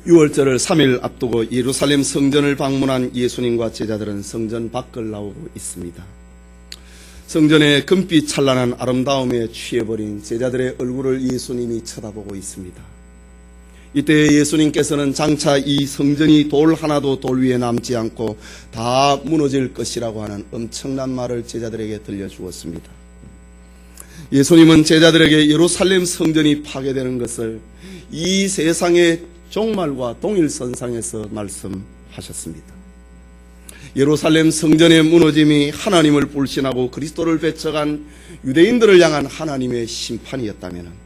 6월절을 3일 앞두고 예루살렘 성전을 방문한 예수님과 제자들은 성전 밖을 나오고 있습니다. 성전의 금빛 찬란한 아름다움에 취해버린 제자들의 얼굴을 예수님이 쳐다보고 있습니다. 이때 예수님께서는 장차 이 성전이 돌 하나도 돌 위에 남지 않고 다 무너질 것이라고 하는 엄청난 말을 제자들에게 들려주었습니다. 예수님은 제자들에게 예루살렘 성전이 파괴되는 것을 이 세상의 종말과 동일선상에서 말씀하셨습니다. 예루살렘 성전의 무너짐이 하나님을 불신하고 그리스도를 배척한 유대인들을 향한 하나님의 심판이었다면,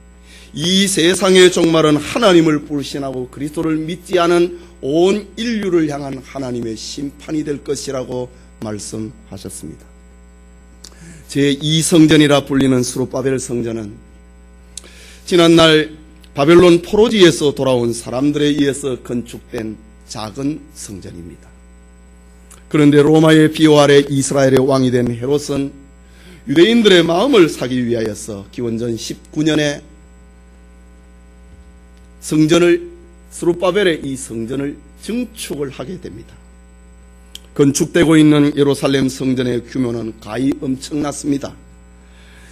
이 세상의 종말은 하나님을 불신하고 그리스도를 믿지 않은 온 인류를 향한 하나님의 심판이 될 것이라고 말씀하셨습니다. 제2성전이라 불리는 스룹바벨 성전은 지난날 바벨론 포로지에서 돌아온 사람들에 의해서 건축된 작은 성전입니다. 그런데 로마의 비호 아래 이스라엘의 왕이 된 헤롯은 유대인들의 마음을 사기 위하여서 기원전 19년에 스룹바벨의 이 성전을 증축을 하게 됩니다. 건축되고 있는 예루살렘 성전의 규모는 가히 엄청났습니다.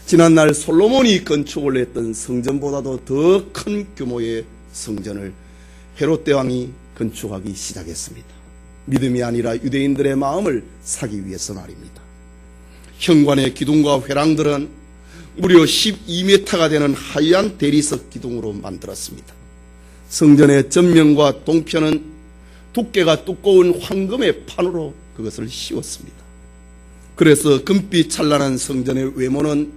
지난날 솔로몬이 건축을 했던 성전보다도 더 큰 규모의 성전을 헤롯 대왕이 건축하기 시작했습니다. 믿음이 아니라 유대인들의 마음을 사기 위해서 말입니다. 현관의 기둥과 회랑들은 무려 12m가 되는 하얀 대리석 기둥으로 만들었습니다. 성전의 전면과 동편은 두께가 두꺼운 황금의 판으로 그것을 씌웠습니다. 그래서 금빛 찬란한 성전의 외모는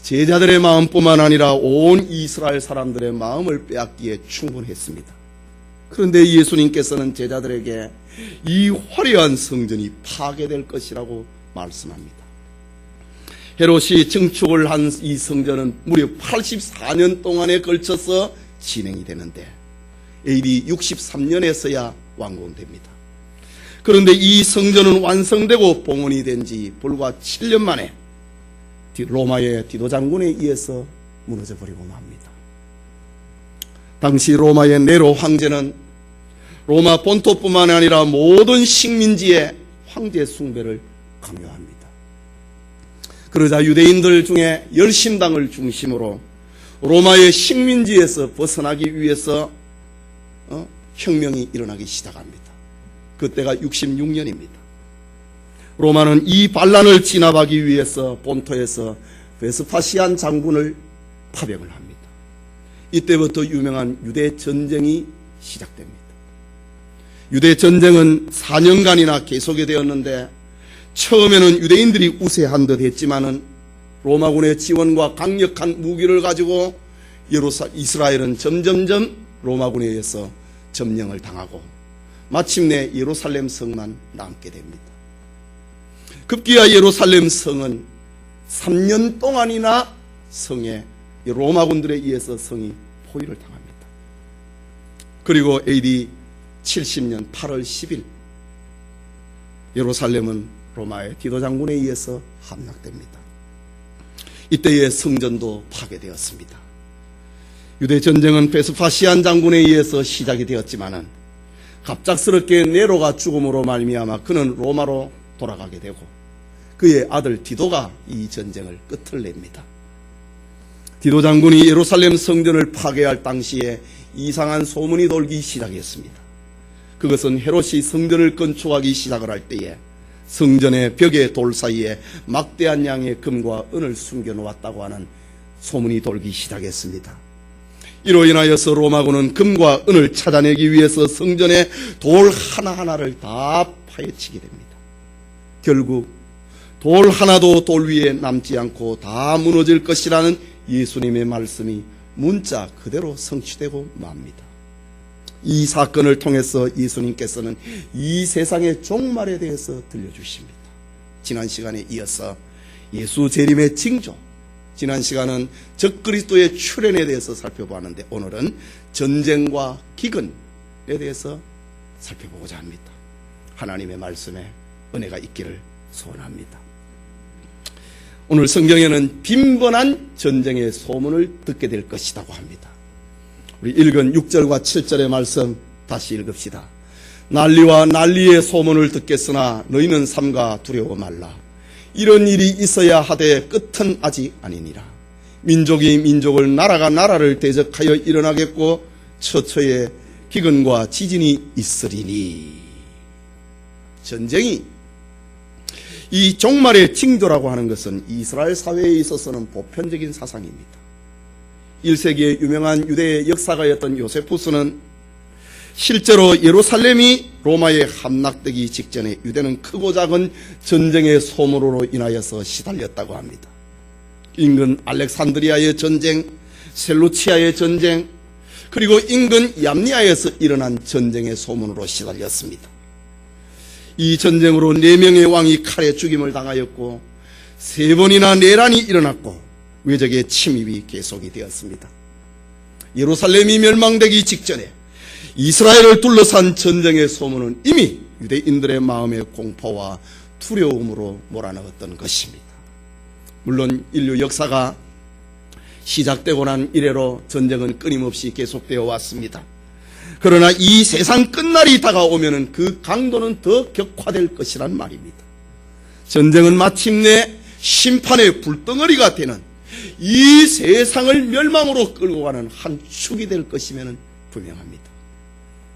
제자들의 마음뿐만 아니라 온 이스라엘 사람들의 마음을 빼앗기에 충분했습니다. 그런데 예수님께서는 제자들에게 이 화려한 성전이 파괴될 것이라고 말씀합니다. 헤롯이 증축을 한 이 성전은 무려 84년 동안에 걸쳐서 진행이 되는데 AD 63년에서야 완공됩니다. 그런데 이 성전은 완성되고 봉헌이 된 지 불과 7년 만에 로마의 디도 장군에 의해서 무너져 버리고 맙니다. 당시 로마의 네로 황제는 로마 본토뿐만 아니라 모든 식민지에 황제 숭배를 강요합니다. 그러자 유대인들 중에 열심당을 중심으로 로마의 식민지에서 벗어나기 위해서 혁명이 일어나기 시작합니다. 그때가 66년입니다. 로마는 이 반란을 진압하기 위해서 본토에서 베스파시안 장군을 파병을 합니다. 이때부터 유명한 유대전쟁이 시작됩니다. 유대전쟁은 4년간이나 계속이 되었는데 처음에는 유대인들이 우세한 듯 했지만은 로마군의 지원과 강력한 무기를 가지고 이스라엘은 점점점 로마군에 의해서 점령을 당하고 마침내 예루살렘 성만 남게 됩니다. 급기야 예루살렘 성은 3년 동안이나 성에 로마군들에 의해서 성이 포위를 당합니다. 그리고 AD 70년 8월 10일 예루살렘은 로마의 디도 장군에 의해서 함락됩니다. 이때의 성전도 파괴되었습니다. 유대전쟁은 베스파시안 장군에 의해서 시작이 되었지만은 갑작스럽게 네로가 죽음으로 말미암아 그는 로마로 돌아가게 되고 그의 아들 디도가 이 전쟁을 끝을 냅니다. 디도 장군이 예루살렘 성전을 파괴할 당시에 이상한 소문이 돌기 시작했습니다. 그것은 헤롯이 성전을 건축하기 시작을 할 때에 성전의 벽의 돌 사이에 막대한 양의 금과 은을 숨겨놓았다고 하는 소문이 돌기 시작했습니다. 이로 인하여서 로마군은 금과 은을 찾아내기 위해서 성전의 돌 하나하나를 다 파헤치게 됩니다. 결국 돌 하나도 돌 위에 남지 않고 다 무너질 것이라는 예수님의 말씀이 문자 그대로 성취되고 맙니다. 이 사건을 통해서 예수님께서는 이 세상의 종말에 대해서 들려주십니다. 지난 시간에 이어서 예수 재림의 징조, 지난 시간은 적그리스도의 출현에 대해서 살펴보았는데 오늘은 전쟁과 기근에 대해서 살펴보고자 합니다. 하나님의 말씀에 은혜가 있기를 소원합니다. 오늘 성경에는 빈번한 전쟁의 소문을 듣게 될 것이라고 합니다. 우리 읽은 6절과 7절의 말씀 다시 읽읍시다. 난리와 난리의 소문을 듣겠으나 너희는 삼가 두려워 말라. 이런 일이 있어야 하되 끝은 아직 아니니라. 민족이 민족을, 나라가 나라를 대적하여 일어나겠고 처처에 기근과 지진이 있으리니. 전쟁이, 이 종말의 징조라고 하는 것은 이스라엘 사회에 있어서는 보편적인 사상입니다. 1세기의 유명한 유대의 역사가였던 요세푸스는 실제로 예루살렘이 로마에 함락되기 직전에 유대는 크고 작은 전쟁의 소문으로 인하여서 시달렸다고 합니다. 인근 알렉산드리아의 전쟁, 셀루치아의 전쟁, 그리고 인근 얌니아에서 일어난 전쟁의 소문으로 시달렸습니다. 이 전쟁으로 4명의 왕이 칼에 죽임을 당하였고 3번이나 내란이 일어났고 외적의 침입이 계속이 되었습니다. 예루살렘이 멸망되기 직전에 이스라엘을 둘러싼 전쟁의 소문은 이미 유대인들의 마음의 공포와 두려움으로 몰아넣었던 것입니다. 물론 인류 역사가 시작되고 난 이래로 전쟁은 끊임없이 계속되어 왔습니다. 그러나 이 세상 끝날이 다가오면 그 강도는 더 격화될 것이란 말입니다. 전쟁은 마침내 심판의 불덩어리가 되는 이 세상을 멸망으로 끌고 가는 한 축이 될 것이면 분명합니다.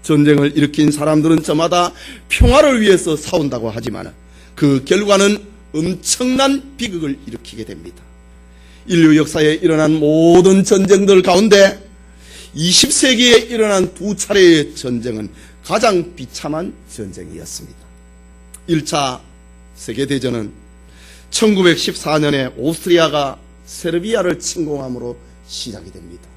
전쟁을 일으킨 사람들은 저마다 평화를 위해서 싸운다고 하지만 그 결과는 엄청난 비극을 일으키게 됩니다. 인류 역사에 일어난 모든 전쟁들 가운데 20세기에 일어난 2차례의 전쟁은 가장 비참한 전쟁이었습니다. 1차 세계대전은 1914년에 오스트리아가 세르비아를 침공함으로 시작이 됩니다.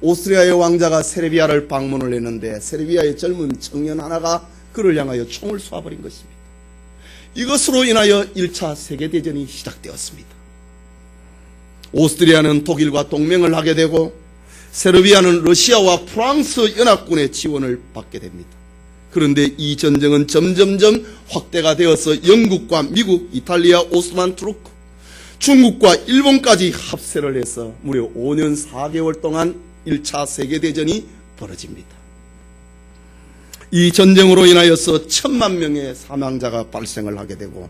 오스트리아의 왕자가 세르비아를 방문을 했는데 세르비아의 젊은 청년 하나가 그를 향하여 총을 쏘아버린 것입니다. 이것으로 인하여 1차 세계대전이 시작되었습니다. 오스트리아는 독일과 동맹을 하게 되고 세르비아는 러시아와 프랑스 연합군의 지원을 받게 됩니다. 그런데 이 전쟁은 점점점 확대가 되어서 영국과 미국, 이탈리아, 오스만 투르크, 중국과 일본까지 합세를 해서 무려 5년 4개월 동안 1차 세계대전이 벌어집니다. 이 전쟁으로 인하여서 1000만 명의 사망자가 발생을 하게 되고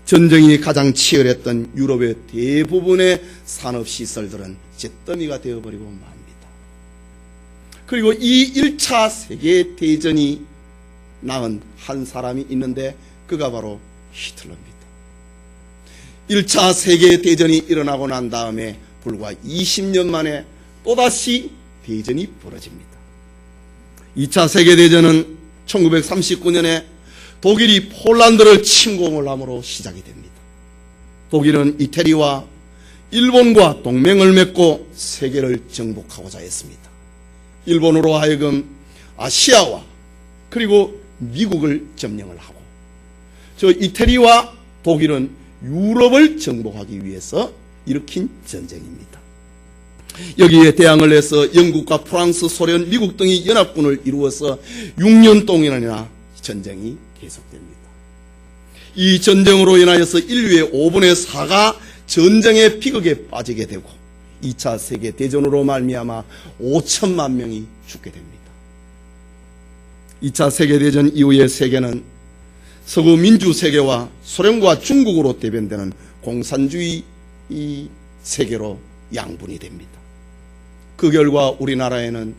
전쟁이 가장 치열했던 유럽의 대부분의 산업시설들은 잿더미가 되어버리고 맙니다. 그리고 이 1차 세계대전이 낳은 한 사람이 있는데 그가 바로 히틀러입니다. 1차 세계대전이 일어나고 난 다음에 불과 20년 만에 또다시 대전이 벌어집니다. 2차 세계대전은 1939년에 독일이 폴란드를 침공을 함으로 시작이 됩니다. 독일은 이태리와 일본과 동맹을 맺고 세계를 정복하고자 했습니다. 일본으로 하여금 아시아와 그리고 미국을 점령을 하고 저 이태리와 독일은 유럽을 정복하기 위해서 일으킨 전쟁입니다. 여기에 대항을 해서 영국과 프랑스, 소련, 미국 등이 연합군을 이루어서 6년 동안이나 전쟁이 계속됩니다. 이 전쟁으로 인하여서 인류의 5분의 4가 전쟁의 비극에 빠지게 되고 2차 세계대전으로 말미암아 5천만 명이 죽게 됩니다. 2차 세계대전 이후의 세계는 서구 민주세계와 소련과 중국으로 대변되는 공산주의 세계로 양분이 됩니다. 그 결과 우리나라에는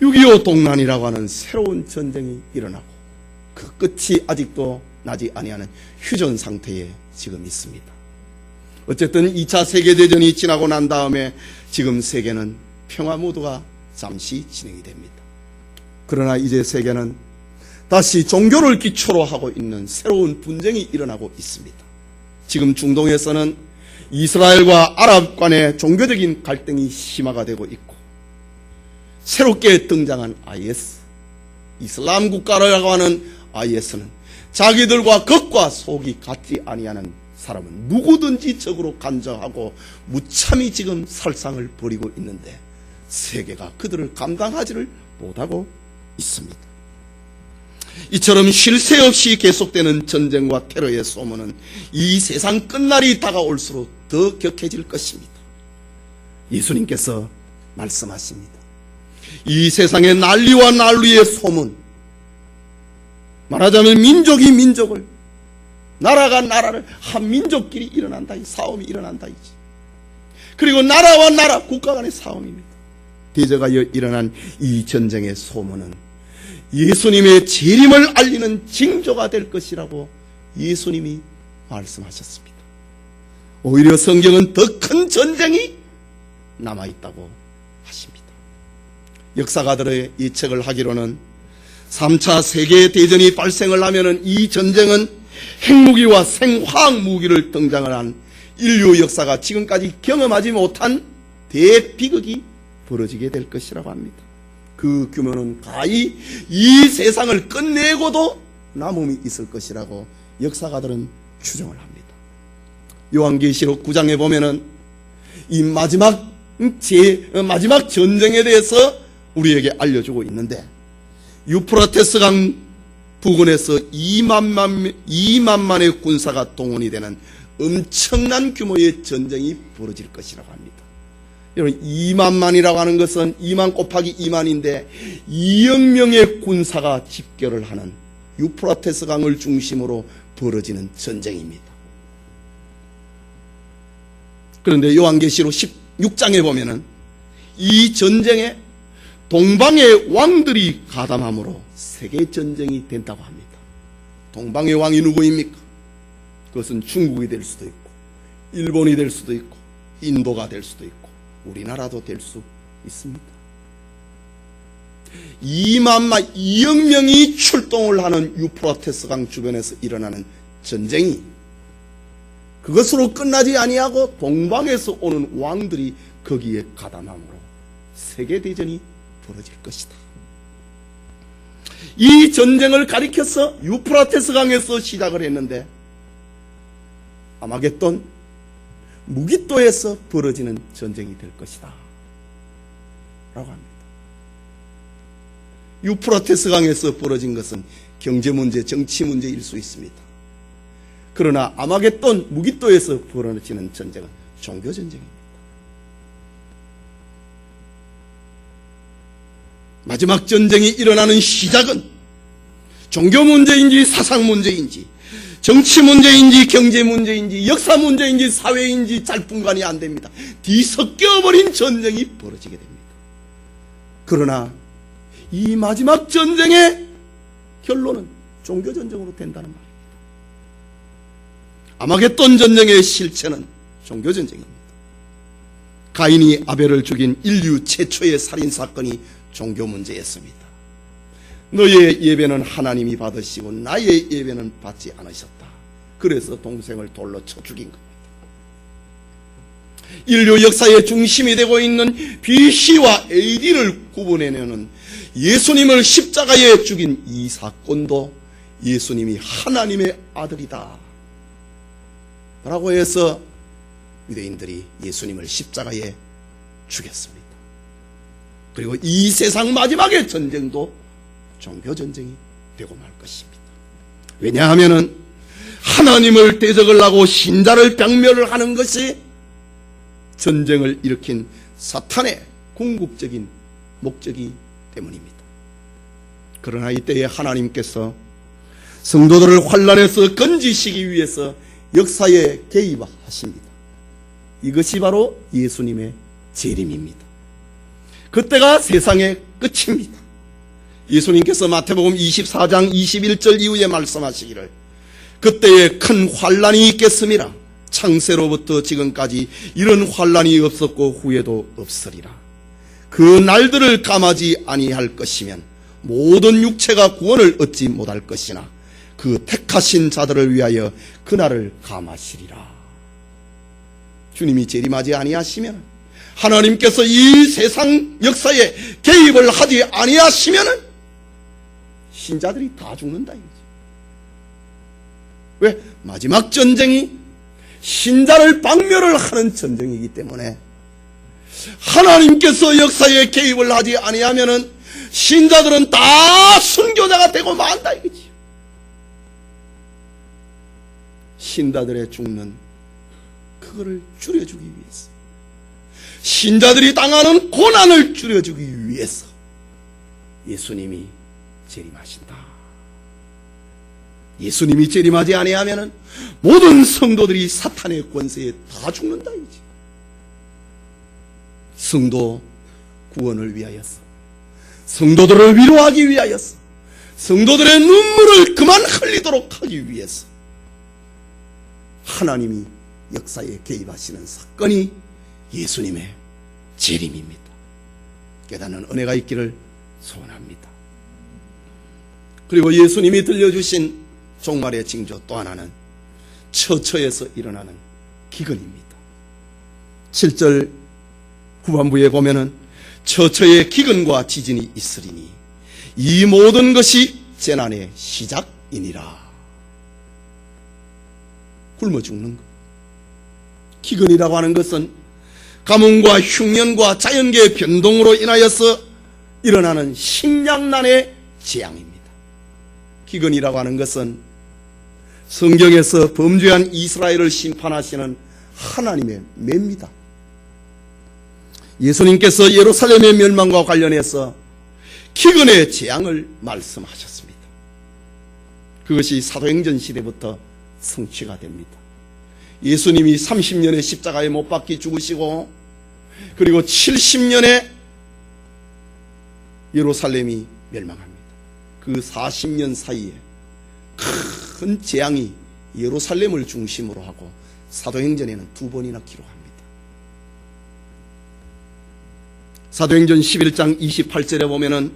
6.25 동란이라고 하는 새로운 전쟁이 일어나고 그 끝이 아직도 나지 아니하는 휴전 상태에 지금 있습니다. 어쨌든 2차 세계대전이 지나고 난 다음에 지금 세계는 평화 모드가 잠시 진행이 됩니다. 그러나 이제 세계는 다시 종교를 기초로 하고 있는 새로운 분쟁이 일어나고 있습니다. 지금 중동에서는 이스라엘과 아랍 간의 종교적인 갈등이 심화가 되고 있고 새롭게 등장한 IS, 이슬람 국가라고 하는 IS는 자기들과 겉과 속이 같지 아니하는 사람은 누구든지 적으로 간주하고 무참히 지금 살상을 벌이고 있는데 세계가 그들을 감당하지를 못하고 있습니다. 이처럼 쉴 새 없이 계속되는 전쟁과 테러의 소문은 이 세상 끝날이 다가올수록 더 격해질 것입니다. 예수님께서 말씀하십니다. 이 세상의 난리와 난리의 소문, 말하자면 민족이 민족을, 나라가 나라를, 한 민족끼리 일어난다, 이 싸움이 일어난다 이지. 그리고 나라와 나라, 국가 간의 싸움입니다. 대저가여 일어난 이 전쟁의 소문은 예수님의 재림을 알리는 징조가 될 것이라고 예수님이 말씀하셨습니다. 오히려 성경은 더 큰 전쟁이 남아있다고 하십니다. 역사가들의 예측을 하기로는 3차 세계대전이 발생을 하면은 이 전쟁은 핵무기와 생화학무기를 등장을 한 인류 역사가 지금까지 경험하지 못한 대비극이 벌어지게 될 것이라고 합니다. 그 규모는 가히 이 세상을 끝내고도 남음이 있을 것이라고 역사가들은 추정을 합니다. 요한계시록 9장에 보면은 이 마지막 전쟁에 대해서 우리에게 알려주고 있는데, 유프라테스 강 부근에서 2만만의 군사가 동원이 되는 엄청난 규모의 전쟁이 벌어질 것이라고 합니다. 여러분, 2만만이라고 하는 것은 2만 곱하기 2만인데 2억 명의 군사가 집결을 하는 유프라테스 강을 중심으로 벌어지는 전쟁입니다. 그런데 요한계시록 16장에 보면은 이 전쟁에 동방의 왕들이 가담함으로 세계 전쟁이 된다고 합니다. 동방의 왕이 누구입니까? 그것은 중국이 될 수도 있고, 일본이 될 수도 있고, 인도가 될 수도 있고, 우리나라도 될 수 있습니다. 2억 명이 출동을 하는 유프라테스 강 주변에서 일어나는 전쟁이 그것으로 끝나지 아니하고 동방에서 오는 왕들이 거기에 가담함으로 세계대전이 벌어질 것이다. 이 전쟁을 가리켜서 유프라테스 강에서 시작을 했는데 아마겟돈, 무깃도에서 벌어지는 전쟁이 될 것이다 라고 합니다. 유프라테스 강에서 벌어진 것은 경제문제, 정치문제일 수 있습니다. 그러나 아마겟돈, 무깃도에서 벌어지는 전쟁은 종교전쟁입니다. 마지막 전쟁이 일어나는 시작은 종교문제인지 사상문제인지 정치문제인지 경제문제인지 역사문제인지 사회인지 잘 분간이 안 됩니다. 뒤섞여버린 전쟁이 벌어지게 됩니다. 그러나 이 마지막 전쟁의 결론은 종교전쟁으로 된다는 말입니다. 아마겟돈 전쟁의 실체는 종교전쟁입니다. 가인이 아벨을 죽인 인류 최초의 살인사건이 종교문제였습니다. 너의 예배는 하나님이 받으시고 나의 예배는 받지 않으셨다. 그래서 동생을 돌로 쳐 죽인 겁니다. 인류 역사의 중심이 되고 있는 BC와 AD를 구분해내는 예수님을 십자가에 죽인 이 사건도 예수님이 하나님의 아들이다 라고 해서 유대인들이 예수님을 십자가에 죽였습니다. 그리고 이 세상 마지막의 전쟁도 종교전쟁이 되고 말 것입니다. 왜냐하면 하나님을 대적을 하고 신자를 병멸을 하는 것이 전쟁을 일으킨 사탄의 궁극적인 목적이 때문입니다. 그러나 이때에 하나님께서 성도들을 환난에서 건지시기 위해서 역사에 개입하십니다. 이것이 바로 예수님의 재림입니다. 그때가 세상의 끝입니다. 예수님께서 마태복음 24장 21절 이후에 말씀하시기를 그때에 큰 환난이 있겠음이라. 창세로부터 지금까지 이런 환난이 없었고 후에도 없으리라. 그 날들을 감하지 아니할 것이면 모든 육체가 구원을 얻지 못할 것이나 그 택하신 자들을 위하여 그날을 감하시리라. 주님이 재림하지 아니하시면, 하나님께서 이 세상 역사에 개입을 하지 아니하시면 신자들이 다 죽는다 이거지. 왜? 마지막 전쟁이 신자를 박멸을 하는 전쟁이기 때문에 하나님께서 역사에 개입을 하지 아니하면 신자들은 다 순교자가 되고 만다 이거지. 신자들의 죽는 그거를 줄여주기 위해서, 신자들이 당하는 고난을 줄여주기 위해서 예수님이 재림하신다. 예수님이 재림하지 아니하면은 모든 성도들이 사탄의 권세에 다 죽는다 이지. 성도 구원을 위하여서, 성도들을 위로하기 위하여서, 성도들의 눈물을 그만 흘리도록 하기 위해서 하나님이 역사에 개입하시는 사건이 예수님의 재림입니다. 깨닫는 은혜가 있기를 소원합니다. 그리고 예수님이 들려주신 종말의 징조 또 하나는 처처에서 일어나는 기근입니다. 7절 후반부에 보면은 처처에 기근과 지진이 있으리니 이 모든 것이 재난의 시작이니라. 굶어 죽는 것. 기근이라고 하는 것은 가뭄과 흉년과 자연계의 변동으로 인하여서 일어나는 식량난의 재앙입니다. 기근이라고 하는 것은 성경에서 범죄한 이스라엘을 심판하시는 하나님의 매입니다. 예수님께서 예루살렘의 멸망과 관련해서 기근의 재앙을 말씀하셨습니다. 그것이 사도행전 시대부터 성취가 됩니다. 예수님이 30년의 십자가에 못 박혀 죽으시고 그리고 70년에 예루살렘이 멸망합니다. 그 40년 사이에 큰 재앙이 예루살렘을 중심으로 하고 사도행전에는 2번이나 기록합니다. 사도행전 11장 28절에 보면은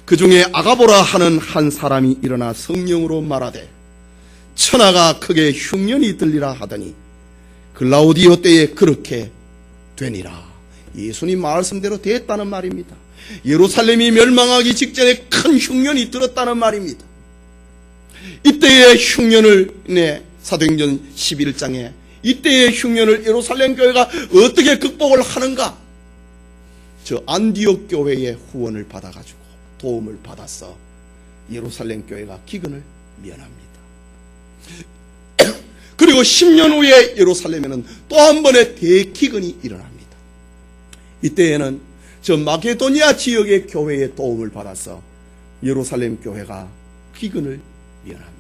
그 중에 아가보라 하는 한 사람이 일어나 성령으로 말하되 천하가 크게 흉년이 들리라 하더니 글라우디오 때에 그렇게 되니라. 예수님 말씀대로 됐다는 말입니다. 예루살렘이 멸망하기 직전에 큰 흉년이 들었다는 말입니다. 이때의 흉년을 사도행전 11장에 이때의 흉년을 예루살렘 교회가 어떻게 극복을 하는가? 저 안디옥 교회의 후원을 받아가지고 도움을 받아서 예루살렘 교회가 기근을 면합니다. 그리고 10년 후에 예루살렘에는 또 한 번의 대기근이 일어납니다. 이때에는 저 마게도니아 지역의 교회의 도움을 받아서 예루살렘 교회가 기근을 면합니다.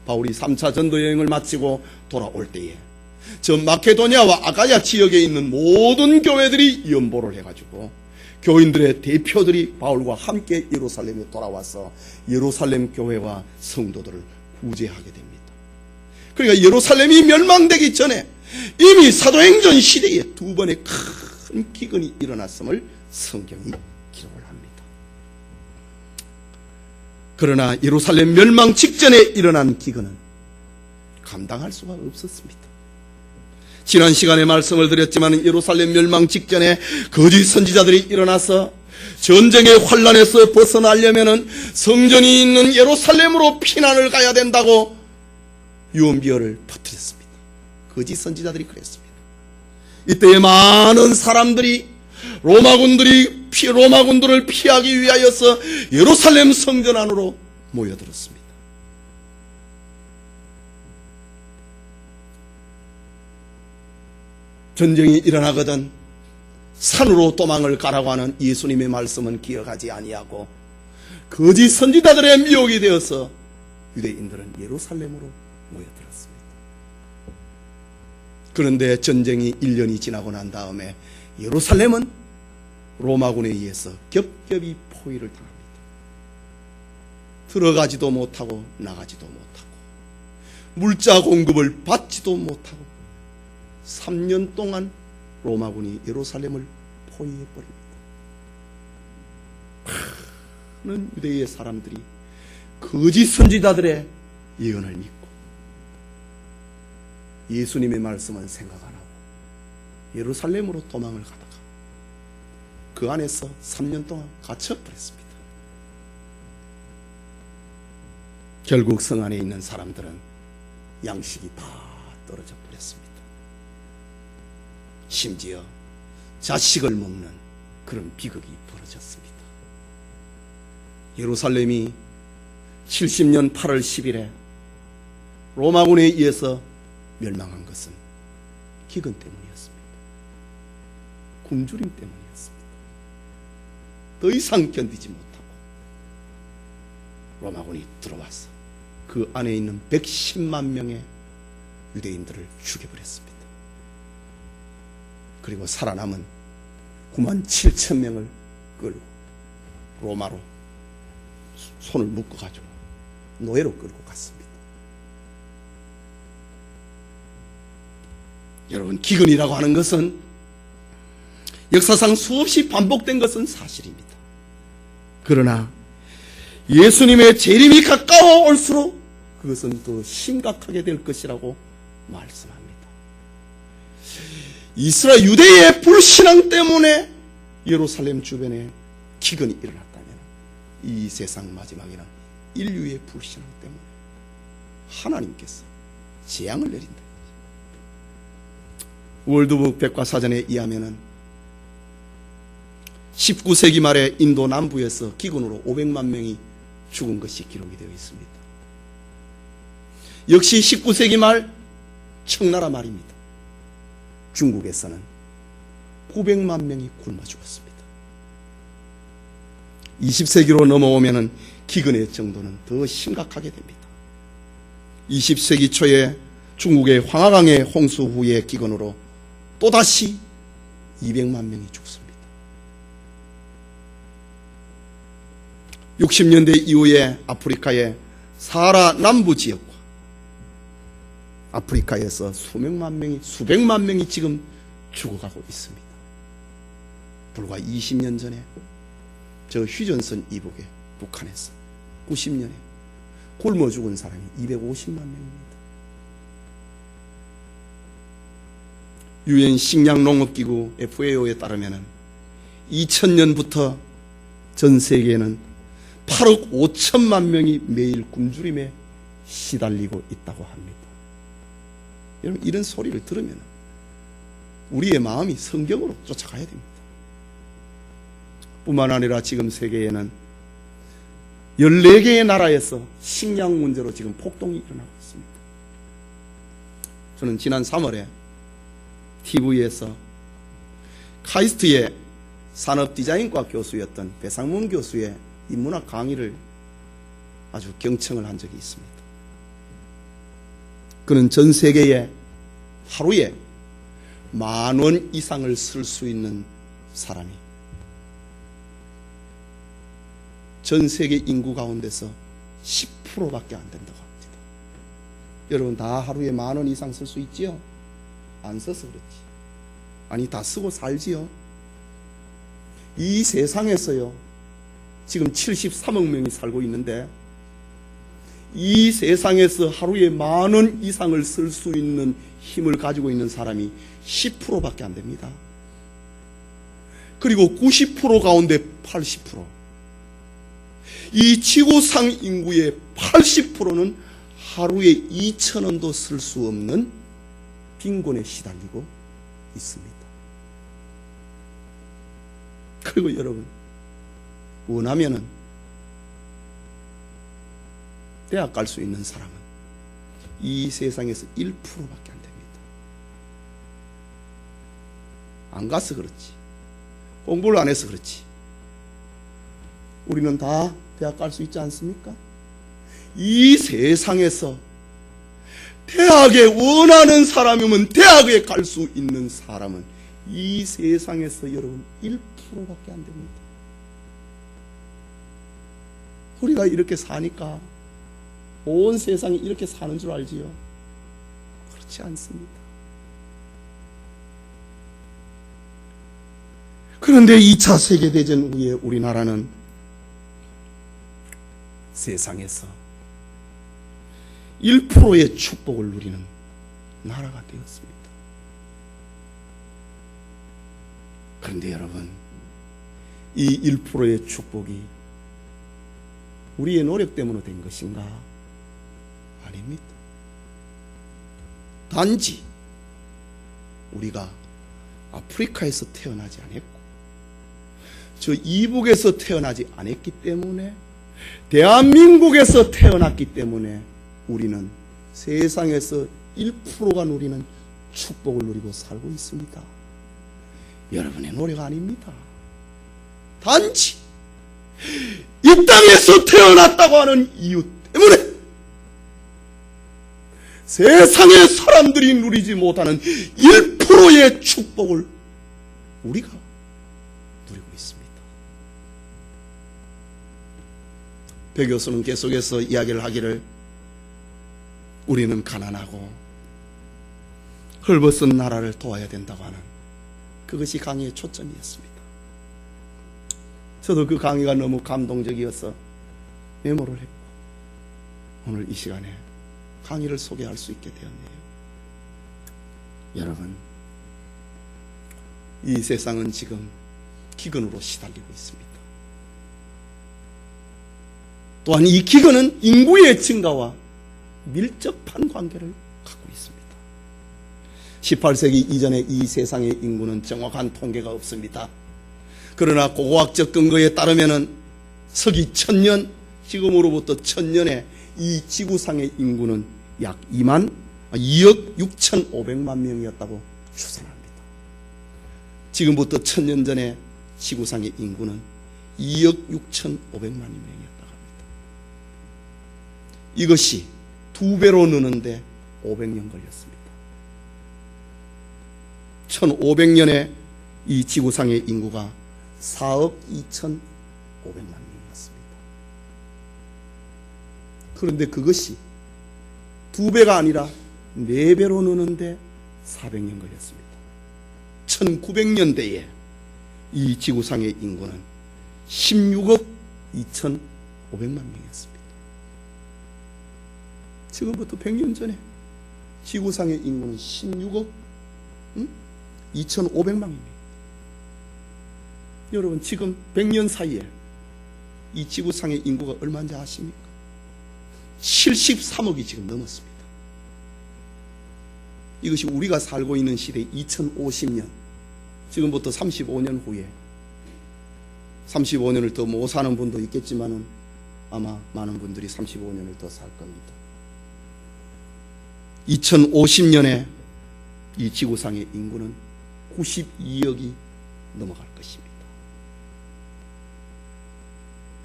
바울이 3차 전도 여행을 마치고 돌아올 때에 저 마케도니아와 아가야 지역에 있는 모든 교회들이 연보를 해가지고 교인들의 대표들이 바울과 함께 예루살렘에 돌아와서 예루살렘 교회와 성도들을 구제하게 됩니다. 그러니까 예루살렘이 멸망되기 전에 이미 사도행전 시대에 2번의 큰 기근이 일어났음을 성경이 기록을 합니다. 그러나 예루살렘 멸망 직전에 일어난 기근은 감당할 수가 없었습니다. 지난 시간에 말씀을 드렸지만 예루살렘 멸망 직전에 거짓 선지자들이 일어나서 전쟁의 환란에서 벗어나려면 성전이 있는 예루살렘으로 피난을 가야 된다고 유언비어를 퍼뜨렸습니다. 거짓 선지자들이 그랬습니다. 이때에 많은 사람들이 로마군들을 피하기 위하여서 예루살렘 성전 안으로 모여들었습니다. 전쟁이 일어나거든 산으로 도망을 가라고 하는 예수님의 말씀은 기억하지 아니하고 거짓 선지자들의 미혹이 되어서 유대인들은 예루살렘으로 모여들었습니다. 그런데 전쟁이 1년이 지나고 난 다음에 예루살렘은 로마군에 의해서 겹겹이 포위를 당합니다. 들어가지도 못하고 나가지도 못하고 물자 공급을 받지도 못하고 3년 동안 로마군이 예루살렘을 포위해버립니다. 많은 유대의 사람들이 거짓 선지자들의 예언을 믿고 예수님의 말씀은 생각 안 하고 예루살렘으로 도망을 가다가 그 안에서 3년 동안 갇혀버렸습니다. 결국 성 안에 있는 사람들은 양식이 다 떨어져 버렸습니다. 심지어 자식을 먹는 그런 비극이 벌어졌습니다. 예루살렘이 70년 8월 10일에 로마군에 의해서 멸망한 것은 기근 때문이었습니다. 굶주림 때문이었습니다. 더 이상 견디지 못하고 로마군이 들어와서 그 안에 있는 110만 명의 유대인들을 죽여버렸습니다. 그리고 살아남은 9만 7천 명을 끌고 로마로 손을 묶어가지고 노예로 끌고 갔습니다. 여러분, 기근이라고 하는 것은 역사상 수없이 반복된 것은 사실입니다. 그러나 예수님의 재림이 가까워 올수록 그것은 더 심각하게 될 것이라고 말씀합니다. 이스라엘 유대의 불신앙 때문에 예루살렘 주변에 기근이 일어났다면 이 세상 마지막에는 인류의 불신앙 때문에 하나님께서 재앙을 내린다. 월드북 백과사전에 의하면 19세기 말에 인도 남부에서 기근으로 500만 명이 죽은 것이 기록이 되어 있습니다. 역시 19세기 말 청나라 말입니다. 중국에서는 900만 명이 굶어 죽었습니다. 20세기로 넘어오면 기근의 정도는 더 심각하게 됩니다. 20세기 초에 중국의 황하강의 홍수 후의 기근으로 또다시 200만 명이 죽습니다. 60년대 이후에 아프리카의 사하라 남부 지역과 아프리카에서 수백만 명이 지금 죽어가고 있습니다. 불과 20년 전에 저 휴전선 이북에 북한에서 90년에 굶어 죽은 사람이 250만 명입니다. 유엔 식량농업기구 FAO에 따르면 2000년부터 전 세계에는 8억 5천만 명이 매일 굶주림에 시달리고 있다고 합니다. 여러분, 이런 소리를 들으면 우리의 마음이 성경으로 쫓아가야 됩니다. 뿐만 아니라 지금 세계에는 14개의 나라에서 식량 문제로 지금 폭동이 일어나고 있습니다. 저는 지난 3월에 TV에서 카이스트의 산업디자인과 교수였던 배상문 교수의 인문학 강의를 아주 경청을 한 적이 있습니다. 그는 전 세계에 하루에 10,000원 이상을 쓸 수 있는 사람이 전 세계 인구 가운데서 10%밖에 안 된다고 합니다. 여러분, 다 하루에 10,000원 이상 쓸 수 있지요? 안 써서 그렇지. 아니, 다 쓰고 살지요. 이 세상에서요, 지금 73억 명이 살고 있는데 이 세상에서 하루에 10,000원 이상을 쓸 수 있는 힘을 가지고 있는 사람이 10%밖에 안 됩니다. 그리고 90% 가운데 80%, 이 지구상 인구의 80%는 하루에 2,000원도 쓸 수 없는 빈곤에 시달리고 있습니다. 그리고 여러분, 원하면은 대학 갈 수 있는 사람은 이 세상에서 1%밖에 안 됩니다. 안 가서 그렇지, 공부를 안 해서 그렇지, 우리는 다 대학 갈 수 있지 않습니까? 이 세상에서 대학에 원하는 사람이면 대학에 갈 수 있는 사람은 이 세상에서 여러분 1%밖에 안 됩니다. 우리가 이렇게 사니까 온 세상이 이렇게 사는 줄 알지요? 그렇지 않습니다. 그런데 2차 세계대전 후에 우리나라는 세상에서 1%의 축복을 누리는 나라가 되었습니다. 그런데 여러분, 이 1%의 축복이 우리의 노력 때문에 된 것인가? 아닙니다. 단지 우리가 아프리카에서 태어나지 않았고 저 이북에서 태어나지 않았기 때문에, 대한민국에서 태어났기 때문에 우리는 세상에서 1%가 누리는 축복을 누리고 살고 있습니다. 여러분의 노력 아닙니다. 단지 이 땅에서 태어났다고 하는 이유 때문에 세상의 사람들이 누리지 못하는 1%의 축복을 우리가 누리고 있습니다. 배 교수는 계속해서 이야기를 하기를 우리는 가난하고 헐벗은 나라를 도와야 된다고 하는 그것이 강의의 초점이었습니다. 저도 그 강의가 너무 감동적이어서 메모를 했고 오늘 이 시간에 강의를 소개할 수 있게 되었네요. 여러분, 이 세상은 지금 기근으로 시달리고 있습니다. 또한 이 기근은 인구의 증가와 밀접한 관계를 갖고 있습니다. 18세기 이전에 이 세상의 인구는 정확한 통계가 없습니다. 그러나 고고학적 근거에 따르면 서기 1000년, 지금으로부터 1000년에 이 지구상의 인구는 약 2억 6,500만 명이었다고 추산합니다. 지금부터 1000년 전에 지구상의 인구는 2억 6,500만 명이었다고 합니다. 이것이 2배로 느는데 500년 걸렸습니다. 1500년에 이 지구상의 인구가 4억 2,500만 명이었습니다. 그런데 그것이 2배가 아니라 4배로 느는데 400년 걸렸습니다. 1900년대에 이 지구상의 인구는 16억 2,500만 명이었습니다. 지금부터 100년 전에 지구상의 인구는 16억 2,500만 명입니다. 여러분, 지금 100년 사이에 이 지구상의 인구가 얼마인지 아십니까? 73억이 지금 넘었습니다. 이것이 우리가 살고 있는 시대 2050년, 지금부터 35년 후에 35년을 더 못 사는 분도 있겠지만은 아마 많은 분들이 35년을 더 살 겁니다. 2050년에 이 지구상의 인구는 92억이 넘어갈 것입니다.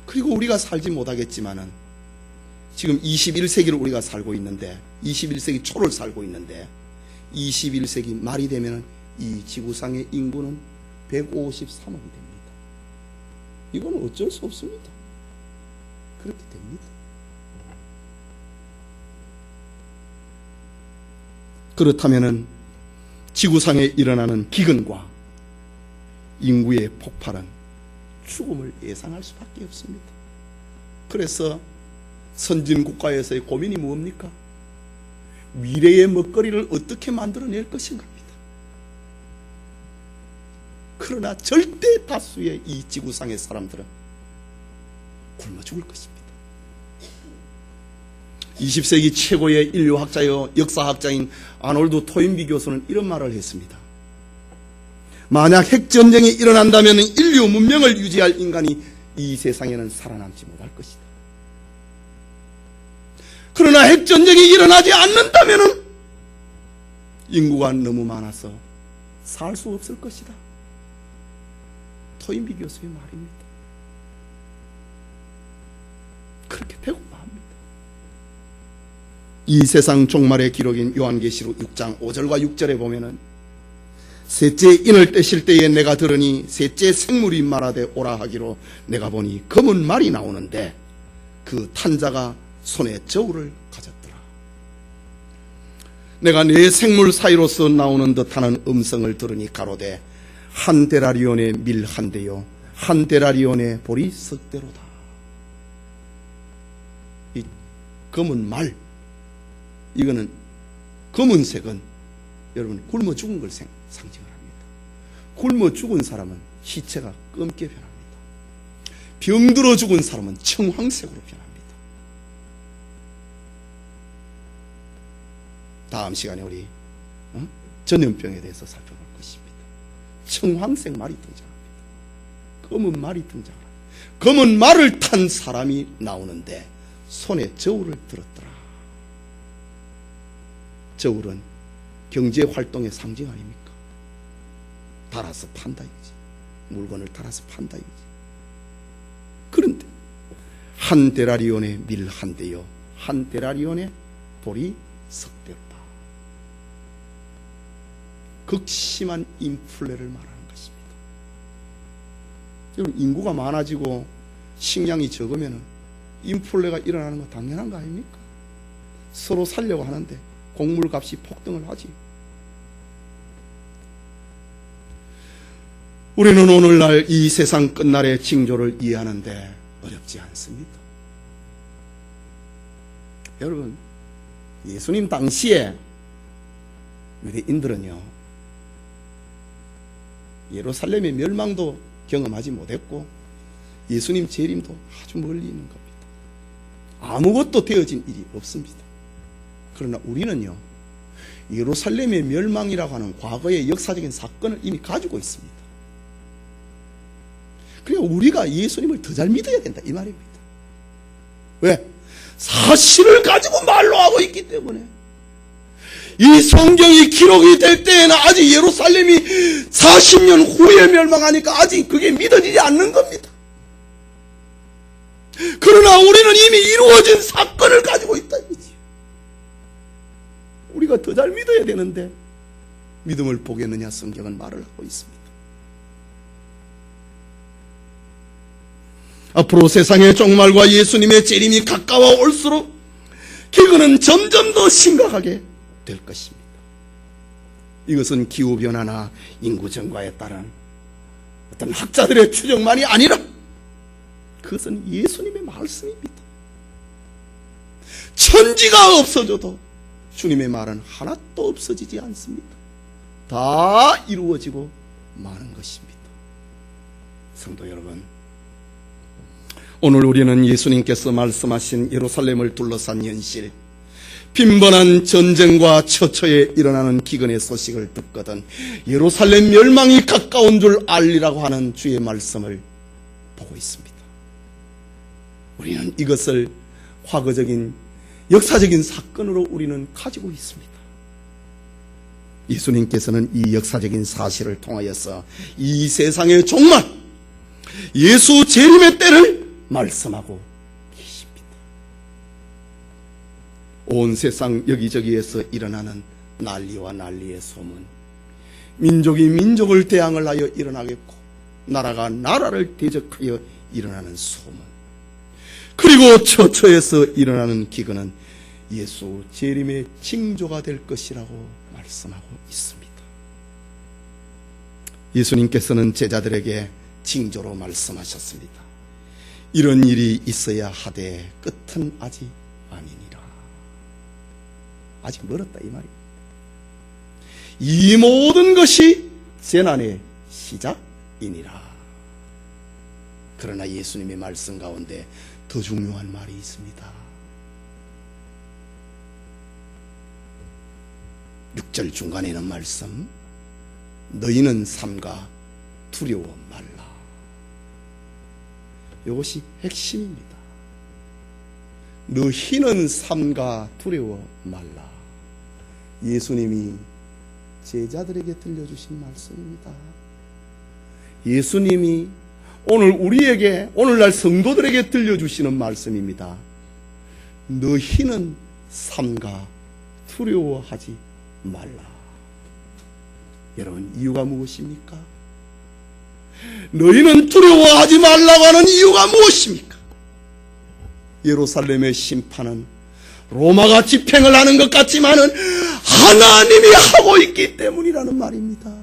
그리고 우리가 살지 못하겠지만은 지금 21세기를 우리가 살고 있는데 21세기 초를 살고 있는데 21세기 말이 되면 이 지구상의 인구는 153억이 됩니다. 이건 어쩔 수 없습니다. 그렇게 됩니다. 그렇다면은 지구상에 일어나는 기근과 인구의 폭발은 죽음을 예상할 수밖에 없습니다. 그래서 선진국가에서의 고민이 뭡니까? 미래의 먹거리를 어떻게 만들어낼 것인가입니다. 그러나 절대 다수의 이 지구상의 사람들은 굶어 죽을 것입니다. 20세기 최고의 인류학자요 역사학자인 아놀드 토인비 교수는 이런 말을 했습니다. 만약 핵전쟁이 일어난다면 인류 문명을 유지할 인간이 이 세상에는 살아남지 못할 것이다. 그러나 핵전쟁이 일어나지 않는다면 인구가 너무 많아서 살 수 없을 것이다. 토인비 교수의 말입니다. 그렇게 배고파 합니다. 이 세상 종말의 기록인 요한계시록 6장 5절과 6절에 보면은 셋째 인을 떼실 때에 내가 들으니 셋째 생물이 말하되 오라 하기로 내가 보니 검은 말이 나오는데 그 탄자가 손에 저울을 가졌더라. 내가 네 생물 사이로서 나오는 듯하는 음성을 들으니 가로되 한 데라리온의 밀 한 대요 한 데라리온의 보리 석 대로다. 이 검은 말, 이거는 검은색은 여러분 굶어 죽은 걸 상징을 합니다. 굶어 죽은 사람은 시체가 검게 변합니다. 병들어 죽은 사람은 청황색으로 변합니다. 다음 시간에 우리 전염병에 대해서 살펴볼 것입니다. 청황색 말이 등장합니다. 검은 말이 등장합니다. 검은 말을 탄 사람이 나오는데 손에 저울을 들었더라. 저울은 경제활동의 상징 아닙니까? 달아서 판다 이거지. 물건을 달아서 판다 이거지. 그런데 한 데나리온의 밀 한 대요 한 데나리온의 돌이 석대였다. 극심한 인플레를 말하는 것입니다. 여러분, 인구가 많아지고 식량이 적으면 인플레가 일어나는 거 당연한 거 아닙니까? 서로 살려고 하는데 곡물값이 폭등을 하지. 우리는 오늘날 이 세상 끝날의 징조를 이해하는데 어렵지 않습니다. 여러분, 예수님 당시에 유대인들은요, 예루살렘의 멸망도 경험하지 못했고 예수님 재림도 아주 멀리 있는 겁니다. 아무것도 되어진 일이 없습니다. 그러나 우리는요, 예루살렘의 멸망이라고 하는 과거의 역사적인 사건을 이미 가지고 있습니다. 그러니까 우리가 예수님을 더 잘 믿어야 된다, 이 말입니다. 왜? 사실을 가지고 말로 하고 있기 때문에. 이 성경이 기록이 될 때에는 아직 예루살렘이 40년 후에 멸망하니까 아직 그게 믿어지지 않는 겁니다. 그러나 우리는 이미 이루어진 사건을 가지고 있다 이거지. 우리가 더 잘 믿어야 되는데 믿음을 보겠느냐, 성경은 말을 하고 있습니다. 앞으로 세상의 종말과 예수님의 재림이 가까워 올수록 기근은 점점 더 심각하게 될 것입니다. 이것은 기후변화나 인구 증가에 따른 어떤 학자들의 추정만이 아니라 그것은 예수님의 말씀입니다. 천지가 없어져도 주님의 말은 하나도 없어지지 않습니다. 다 이루어지고 마는 것입니다. 성도 여러분, 오늘 우리는 예수님께서 말씀하신 예루살렘을 둘러싼 현실, 빈번한 전쟁과 처처에 일어나는 기근의 소식을 듣거든 예루살렘 멸망이 가까운 줄 알리라고 하는 주의 말씀을 보고 있습니다. 우리는 이것을 과거적인 역사적인 사건으로 우리는 가지고 있습니다. 예수님께서는 이 역사적인 사실을 통하여서 이 세상의 종말, 예수 재림의 때를 말씀하고 계십니다. 온 세상 여기저기에서 일어나는 난리와 난리의 소문, 민족이 민족을 대항을 하여 일어나겠고 나라가 나라를 대적하여 일어나는 소문, 그리고 처처에서 일어나는 기근은 예수 재림의 징조가 될 것이라고 말씀하고 있습니다. 예수님께서는 제자들에게 징조로 말씀하셨습니다. 이런 일이 있어야 하되 끝은 아직 아니니라. 아직 멀었다 이 말입니다. 이 모든 것이 재난의 시작이니라. 그러나 예수님의 말씀 가운데 더 중요한 말이 있습니다. 6절 중간에 있는 말씀, 너희는 삼가 두려워 말라. 이것이 핵심입니다. 너희는 삼가 두려워 말라. 예수님이 제자들에게 들려주신 말씀입니다. 예수님이 오늘 우리에게, 오늘날 성도들에게 들려주시는 말씀입니다. 너희는 삼가 두려워하지 말라. 여러분, 이유가 무엇입니까? 너희는 두려워하지 말라고 하는 이유가 무엇입니까? 예루살렘의 심판은 로마가 집행을 하는 것 같지만은 하나님이 하고 있기 때문이라는 말입니다.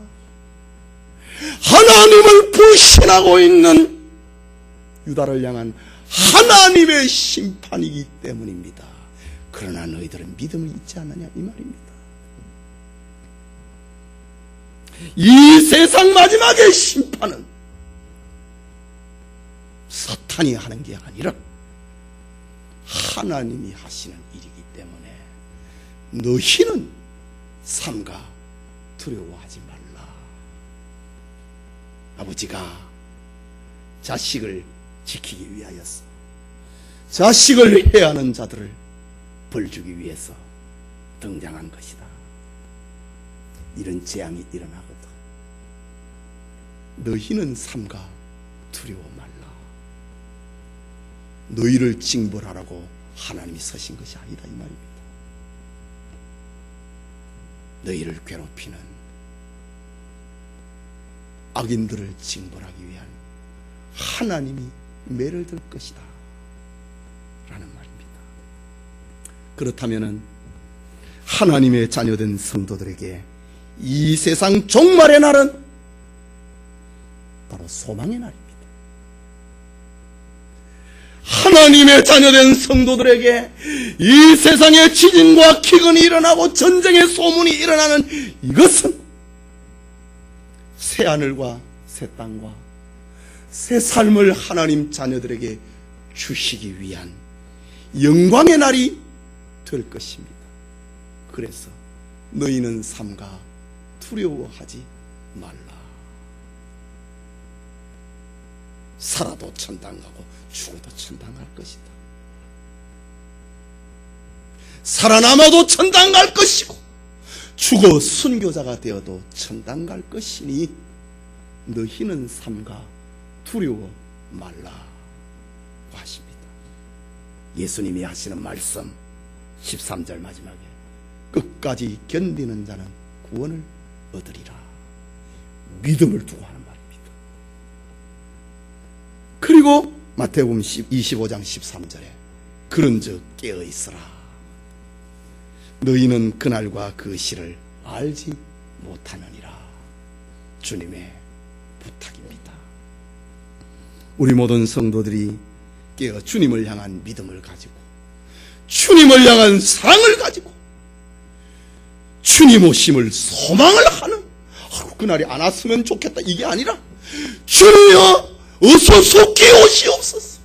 하나님을 불신하고 있는 유다를 향한 하나님의 심판이기 때문입니다. 그러나 너희들은 믿음을 잊지 않느냐 이 말입니다. 이 세상 마지막의 심판은 사탄이 하는 게 아니라 하나님이 하시는 일이기 때문에 너희는 삼가 두려워하지 말라. 아버지가 자식을 지키기 위하여서 자식을 해하는 자들을 벌주기 위해서 등장한 것이다. 이런 재앙이 일어나거든 너희는 삼가 두려워 말라. 너희를 징벌하라고 하나님이 서신 것이 아니다 이 말입니다. 너희를 괴롭히는 악인들을 징벌하기 위한 하나님이 매를 들 것이다 라는 말입니다. 그렇다면 하나님의 자녀된 성도들에게 이 세상 종말의 날은 바로 소망의 날입니다. 하나님의 자녀된 성도들에게 이 세상에 지진과 기근이 일어나고 전쟁의 소문이 일어나는 이것은 새 하늘과 새 땅과 새 삶을 하나님 자녀들에게 주시기 위한 영광의 날이 될 것입니다. 그래서 너희는 삼가 두려워하지 말라. 살아도 천당 가고 죽어도 천당 갈 것이다. 살아남아도 천당 갈 것이고 죽어 순교자가 되어도 천당 갈 것이니 너희는 삼가 두려워 말라고 하십니다. 예수님이 하시는 말씀 13절 마지막에 끝까지 견디는 자는 구원을 얻으리라. 믿음을 두고 하는 말입니다. 그리고 마태복음 25장 13절에 그런즉 깨어있으라. 너희는 그날과 그 시를 알지 못하느니라. 주님의 부탁입니다. 우리 모든 성도들이 깨어 주님을 향한 믿음을 가지고 주님을 향한 사랑을 가지고 주님 오심을 소망을 하는 그날이 안 왔으면 좋겠다 이게 아니라 주님이여 어서 속히 오시옵소서.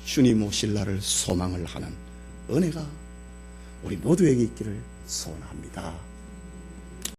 주님 오실 날을 소망을 하는 은혜가 우리 모두에게 있기를 소원합니다.